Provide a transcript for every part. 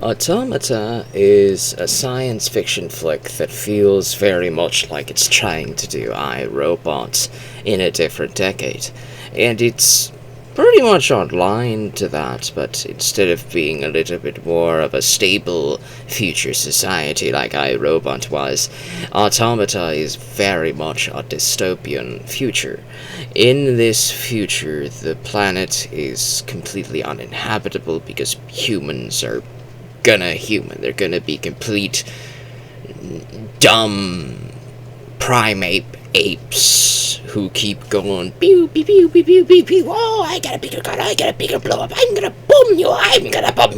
Automata is a science fiction flick that feels very much like it's trying to do iRobot in a different decade. And it's pretty much online to that, but instead of being a little bit more of a stable future society like iRobot was, Automata is very much a dystopian future. In this future, the planet is completely uninhabitable because humans are they're gonna be complete dumb primate apes who keep going pew pew pew pew pew pew pew. Oh, I got a bigger gun, I got a bigger blow up, I'm gonna bomb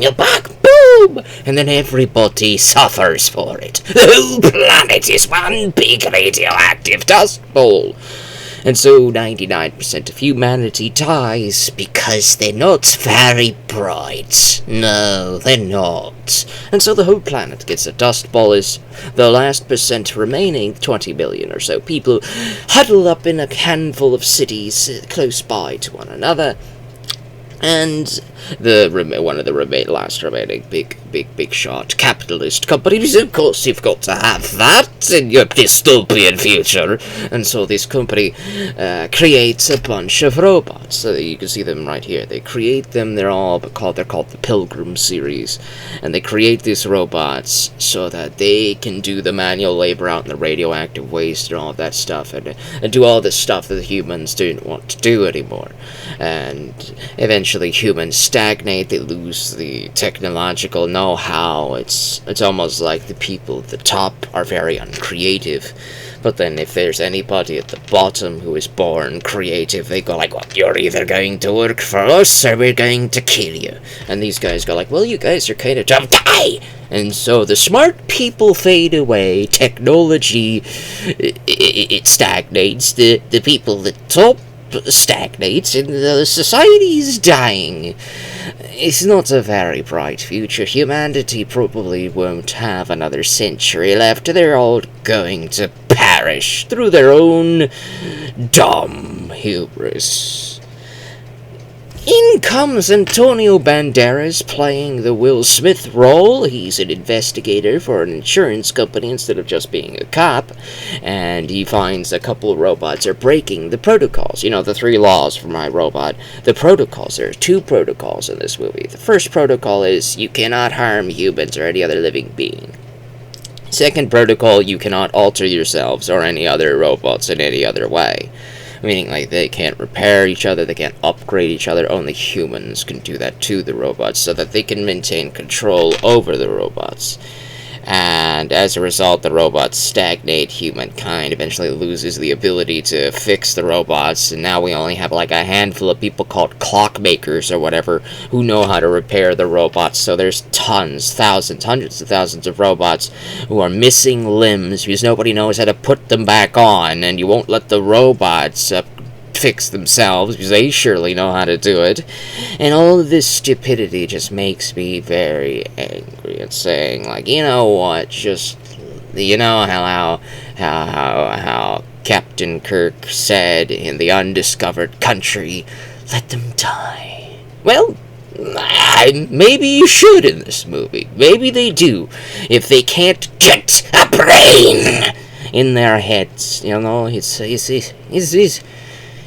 you back, boom! And then everybody suffers for it. The whole planet is one big radioactive dust bowl. And so 99% of humanity dies because they're not very bright. No, they're not. And so the whole planet gets a dust bowl as the last percent remaining, 20 million or so people, huddle up in a handful of cities close by to one another. And one of the last remaining big shot capitalist companies, of course you've got to have that in your dystopian future. And so this company creates a bunch of robots. So you can see them right here. They create them. They're called the Pilgrim series, and they create these robots so that they can do the manual labor out in the radioactive waste and all of that stuff, and do all the stuff that the humans don't want to do anymore. And eventually humans stagnate, they lose the technological know-how. It's almost like the people at the top are very uncreative, but then if there's anybody at the bottom who is born creative, they go like, well, you're either going to work for us or we're going to kill you. And these guys go like, well, you guys are kind of dumb, die! And so the smart people fade away, technology, it stagnates, the people at the top stagnates, and the society is dying. It's not a very bright future. Humanity probably won't have another century left. They're all going to perish through their own dumb hubris. In comes Antonio Banderas playing the Will Smith role. He's an investigator for an insurance company instead of just being a cop, and he finds a couple of robots are breaking the protocols. You know, the 3 laws for my robot. The protocols, there are 2 protocols in this movie. The first protocol is you cannot harm humans or any other living being. Second protocol, you cannot alter yourselves or any other robots in any other way. Meaning, like, they can't repair each other, they can't upgrade each other, only humans can do that to the robots, so that they can maintain control over the robots. And as a result, the robots stagnate, humankind eventually loses the ability to fix the robots, and now we only have like a handful of people called clockmakers or whatever, who know how to repair the robots. So there's tons, thousands, hundreds of thousands of robots who are missing limbs because nobody knows how to put them back on, and you won't let the robots fix themselves because they surely know how to do it. And all of this stupidity just makes me very angry at saying, like, you know what, just, you know how Captain Kirk said in The Undiscovered Country, let them die. Well, maybe you should in this movie. Maybe they do. If they can't get a brain in their heads, you know,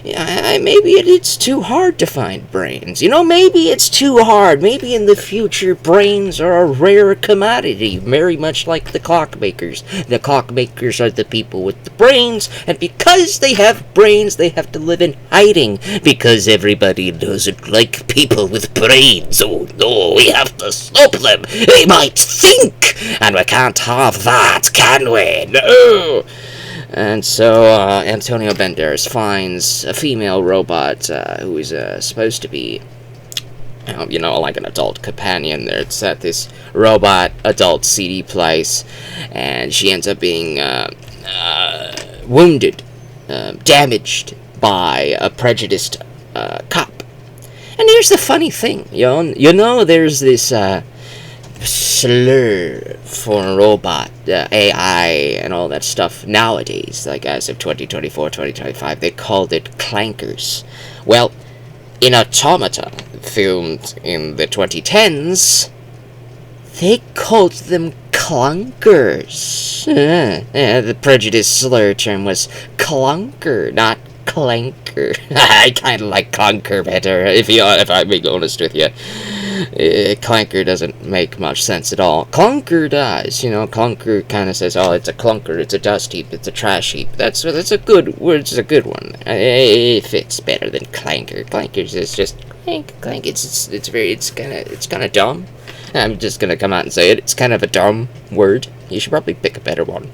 maybe it's too hard to find brains. You know, maybe it's too hard. Maybe in the future, brains are a rare commodity, very much like the clockmakers. The clockmakers are the people with the brains, and because they have brains, they have to live in hiding, because everybody doesn't like people with brains. Oh no, we have to stop them. They might think, and we can't have that, can we? No! And so Antonio Banderas finds a female robot who is supposed to be, you know, like an adult companion. It's at this robot adult seedy place, and she ends up being wounded, damaged by a prejudiced cop. And here's the funny thing, you know, there's this slur for robot, AI, and all that stuff nowadays, like as of 2024, 2025, they called it clankers. Well, in Automata, filmed in the 2010s, They called them clunkers. The prejudice slur term was clunker, not clanker. I kind of like clunker better, if I'm being honest with you. Clanker doesn't make much sense at all. Clunker does. Clunker kind of says, oh, it's a clunker, it's a dust heap, it's a trash heap. That's a good word. It's a good one. It fits better than clanker. Clankers is just clank. It's kind of dumb. I'm just gonna come out and say it. It's kind of a dumb word. You should probably pick a better one.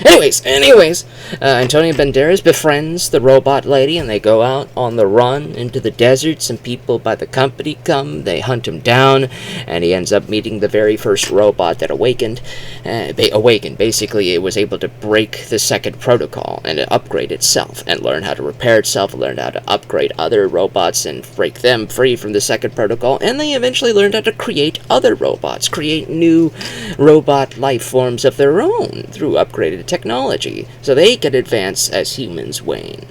Anyways, Antonio Banderas befriends the robot lady, and they go out on the run into the desert. Some people by the company come, they hunt him down, and he ends up meeting the very first robot that awakened. Basically, it was able to break the second protocol, and it upgrade itself, and learn how to repair itself, learn how to upgrade other robots, and break them free from the second protocol, and they eventually learned how to create other robots, create new robot life forms of their own through upgraded technology, so they could advance as humans wane.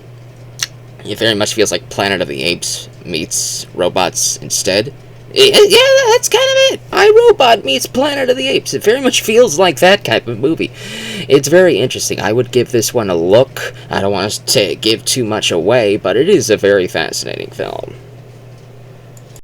It very much feels like Planet of the Apes meets robots instead. Yeah, that's kind of it. iRobot meets Planet of the Apes. It very much feels like that type of movie. It's very interesting. I would give this one a look. I don't want to give too much away, but it is a very fascinating film.